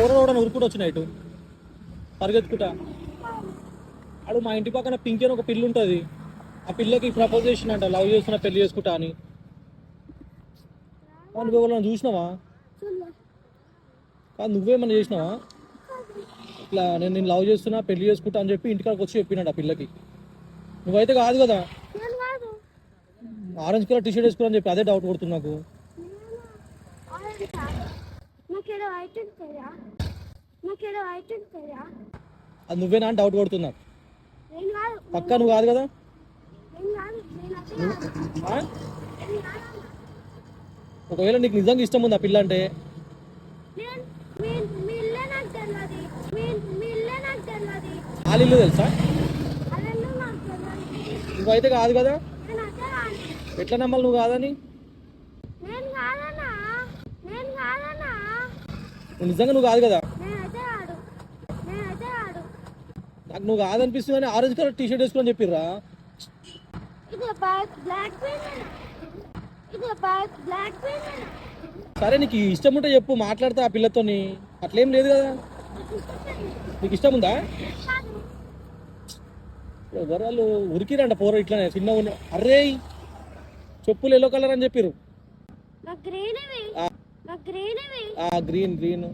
పోరడు కూడా ఉరుకుడు వచ్చినాయి ఇటు పరిగెత్తుకుంటా. అడు మా ఇంటి పక్కన పింక్ అని ఒక పిల్ల ఉంటుంది, ఆ పిల్లకి ప్రపోజ్ చేసినట్ట, లవ్ చేస్తున్నా పెళ్లి చేసుకుంటా అని. నువ్వు ఎవరైనా చూసినావా? కాదు, నువ్వేమన్నా చేసినావా? ఇట్లా నేను లవ్ చేస్తున్నా పెళ్లి చేసుకుంటా అని చెప్పి ఇంటికాడికి వచ్చి చెప్పినాడు ఆ పిల్లకి. నువ్వైతే కాదు కదా, ఆరెంజ్ కలర్ టీ షర్ట్ వేసుకుని చెప్పి అదే డౌట్ కొడుతుంది నాకు. అది నువ్వేనా అని డౌట్ కొడుతున్నా. పక్క నువ్వు కాదు కదా. ఒకవేళ నీకు నిజంగా ఇష్టం ఉంది ఆ పిల్ల అంటే, వాళ్ళ ఇల్లు తెలుసా? నువ్వైతే కాదు కదా, ఎట్లా నమ్మాలి నువ్వు కాదని? నిజంగా నువ్వు కాదు కదా. నాకు నువ్వు కాదనిపిస్తుంది అని ఆరెంజ్ కలర్ టీ షర్ట్ వేసుకుని చెప్పిర్రా. సరే, నీకు ఇష్టం ఉంటే చెప్పు, మాట్లాడతా ఆ పిల్లతోని. అట్లేం లేదు కదా. నీకు ఇష్టం ఉందా? ఎవరు వాళ్ళు ఉరికిరంట పోర ఇట్లానే చిన్న ఉన్న. అర్రే, చెప్పులు ఎల్లో కలర్ అని చెప్పిర్రు. Green green